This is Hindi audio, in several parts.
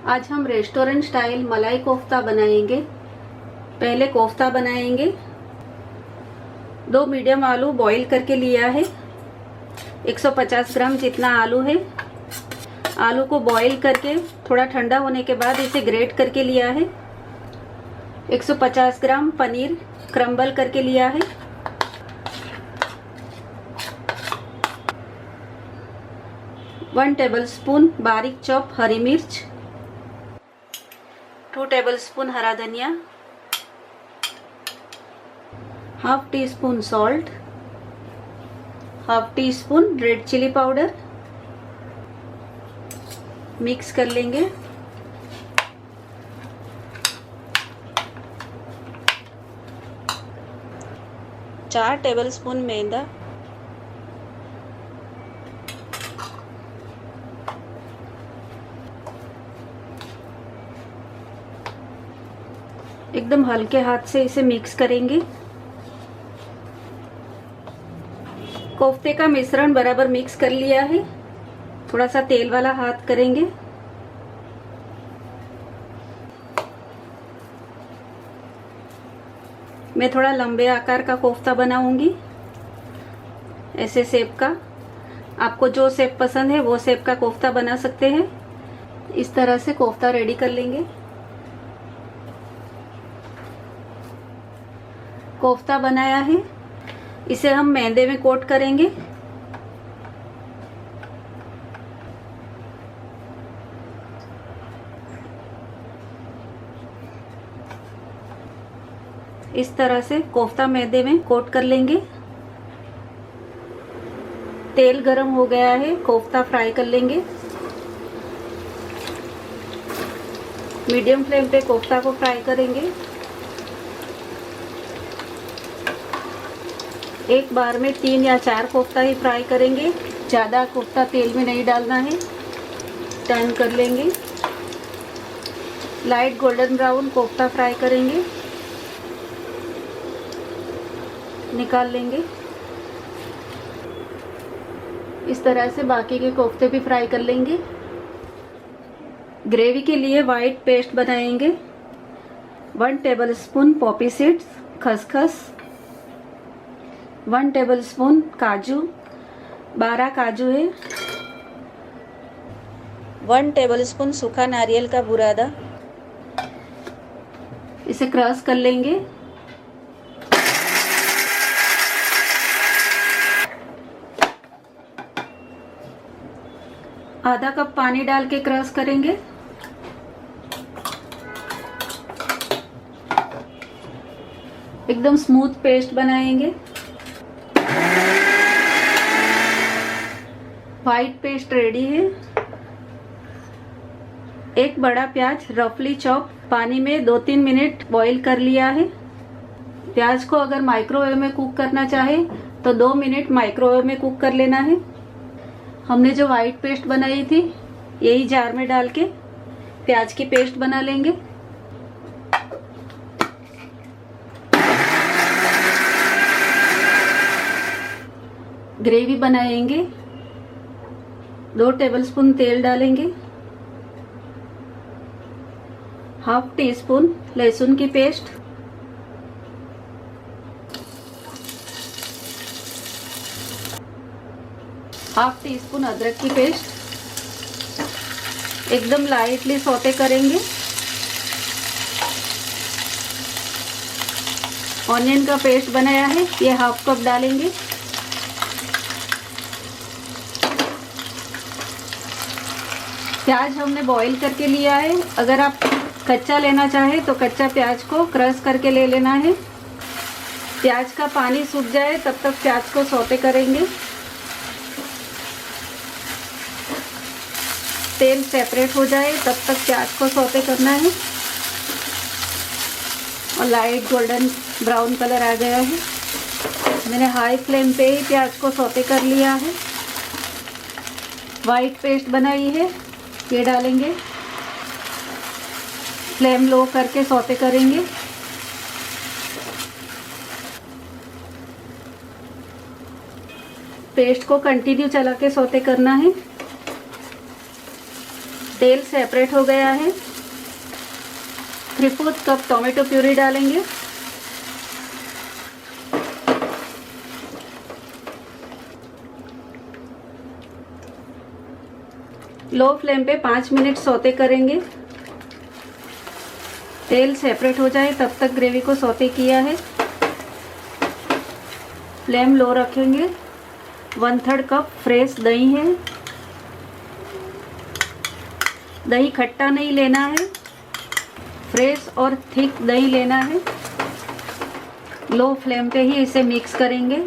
आज हम रेस्टोरेंट स्टाइल मलाई कोफ्ता बनाएंगे। पहले कोफ्ता बनाएंगे। 2 मीडियम आलू बॉईल करके लिया है। 150 ग्राम जितना आलू है। आलू को बॉईल करके थोड़ा ठंडा होने के बाद इसे ग्रेट करके लिया है। 150 ग्राम पनीर क्रम्बल करके लिया है। वन टेबलस्पून बारीक चॉप हरी मिर्च, 2 टेबलस्पून हरा धनिया, half teaspoon salt, half teaspoon red chilli powder. Mix कर लेंगे। चार टेबलस्पून मैदा, एकदम हल्के हाथ से इसे मिक्स करेंगे। कोफ्ते का मिश्रण बराबर मिक्स कर लिया है। थोड़ा सा तेल वाला हाथ करेंगे। मैं थोड़ा लंबे आकार का कोफ्ता बनाऊंगी, ऐसे शेप का। आपको जो शेप पसंद है वो शेप का कोफ्ता बना सकते हैं। इस तरह से कोफ्ता रेडी कर लेंगे। कोफ्ता बनाया है, इसे हम मैदे में कोट करेंगे। इस तरह से कोफ्ता मैदे में कोट कर लेंगे। तेल गरम हो गया है, कोफ्ता फ्राई कर लेंगे। मीडियम फ्लेम पे कोफ्ता को फ्राई करेंगे। एक बार में 3 या 4 कोफ्ता ही फ्राई करेंगे। ज़्यादा कोफ्ता तेल में नहीं डालना है। टर्न कर लेंगे। Light golden brown kofta fry करेंगे। निकाल लेंगे। इस तरह से बाकी के कोफ्ते भी फ्राई कर लेंगे। ग्रेवी के लिए वाइट पेस्ट बनाएंगे। 1 टेबलस्पून पॉपी सीड्स खसखस, 1 टेबलस्पून काजू, 12 काजू है, 1 टेबलस्पून सूखा नारियल का बुरादा। इसे क्रश कर लेंगे। आधा कप पानी डाल के क्रश करेंगे। एकदम स्मूथ पेस्ट बनाएंगे। व्हाइट पेस्ट रेडी है। एक बड़ा प्याज रफली चॉप पानी में 2-3 मिनट बॉईल कर लिया है। प्याज को अगर माइक्रोवेव में कुक करना चाहे तो 2 मिनट माइक्रोवेव में कुक कर लेना है। हमने जो व्हाइट पेस्ट बनाई थी यही जार में डाल के प्याज की पेस्ट बना लेंगे। ग्रेवी बनाएंगे। 2 टेबलस्पून तेल डालेंगे। हाफ टी स्पून लहसुन की पेस्ट, हाफ टी स्पून अदरक की पेस्ट। एकदम लाइटली सौते करेंगे। ऑनियन का पेस्ट बनाया है, ये हाफ कप डालेंगे। प्याज हमने बॉईल करके लिया है। अगर आप कच्चा लेना चाहें तो कच्चा प्याज को क्रश करके ले लेना है। प्याज का पानी सूख जाए तब तक प्याज को सौते करेंगे। तेल सेपरेट हो जाए तब तक प्याज को सौते करना है। और लाइट गोल्डन ब्राउन कलर आ गया है। मैंने हाई फ्लेम पे ही प्याज को सौते कर लिया है। वाइट पेस्ट बनाई है, ये डालेंगे। फ्लेम लो करके सौते करेंगे। पेस्ट को कंटिन्यू चला के सौते करना है। तेल सेपरेट हो गया है। 3/4 कप टोमेटो प्यूरी डालेंगे। लो फ्लेम पे 5 मिनट सौते करेंगे। तेल सेपरेट हो जाए तब तक ग्रेवी को सौते किया है। फ्लेम लो रखेंगे। 1/3 कप फ्रेश दही है। दही खट्टा नहीं लेना है, फ्रेश और थिक दही लेना है। लो फ्लेम पे ही इसे मिक्स करेंगे।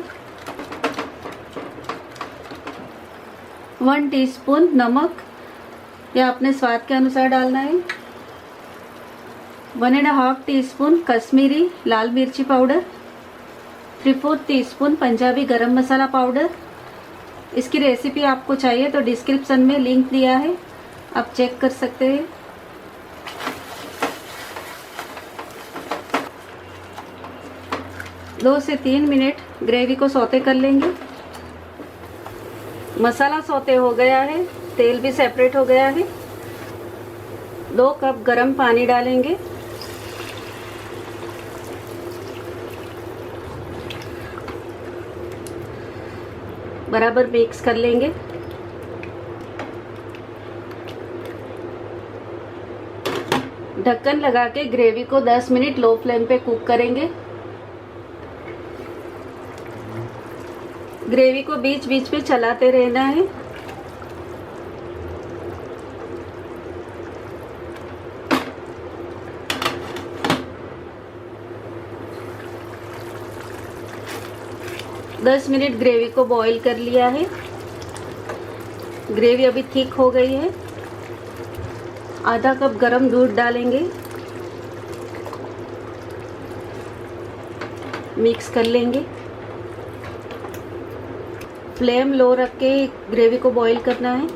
1 टीस्पून नमक या अपने स्वाद के अनुसार डालना है। 1.5 टीस्पून कश्मीरी लाल मिर्ची पाउडर। 3/4 टीस्पून पंजाबी गरम मसाला पाउडर। इसकी रेसिपी आपको चाहिए तो डिस्क्रिप्शन में लिंक दिया है, आप चेक कर सकते हैं। दो से 3 मिनट ग्रेवी को सौते कर लेंगे। मसाला सौते हो गया है, तेल भी सेपरेट हो गया है। 2 कप गरम पानी डालेंगे। बराबर मिक्स कर लेंगे। ढक्कन लगा के ग्रेवी को 10 मिनट लो फ्लेम पे कुक करेंगे। ग्रेवी को बीच बीच में चलाते रहना है। दस मिनट ग्रेवी को बॉईल कर लिया है। ग्रेवी अभी थिक हो गई है। आधा कप गरम दूध डालेंगे। मिक्स कर लेंगे। फ्लेम लो रख के ग्रेवी को बॉईल करना है।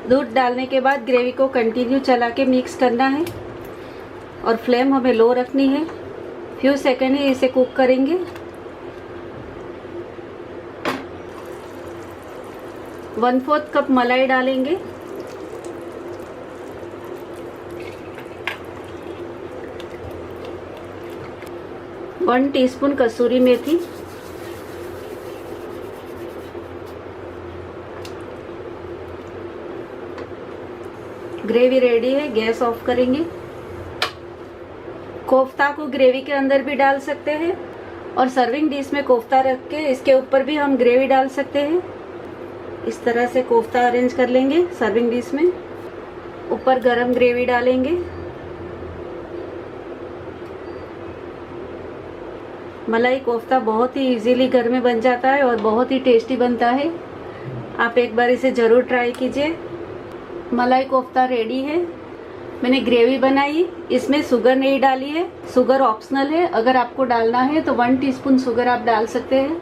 दूध डालने के बाद ग्रेवी को कंटिन्यू चला के मिक्स करना है और फ्लेम हमें लो रखनी है। फ्यू सेकंड ही इसे कुक करेंगे। 1/4 कप मलाई डालेंगे। वन टीस्पून कसूरी मेथी। ग्रेवी रेडी है, गैस ऑफ करेंगे। कोफ्ता को ग्रेवी के अंदर भी डाल सकते हैं और सर्विंग डिश में कोफ्ता रख के इसके ऊपर भी हम ग्रेवी डाल सकते हैं। इस तरह से कोफ्ता अरेंज कर लेंगे सर्विंग डिश में। ऊपर गरम ग्रेवी डालेंगे। मलाई कोफ्ता बहुत ही इजीली घर में बन जाता है और बहुत ही टेस्टी बनता है। आप एक बार इसे ज़रूर ट्राई कीजिए। मलाई कोफ्ता रेडी है। मैंने ग्रेवी बनाई, इसमें शुगर नहीं डाली है। शुगर ऑप्शनल है, अगर आपको डालना है तो 1 टीस्पून शुगर आप डाल सकते हैं।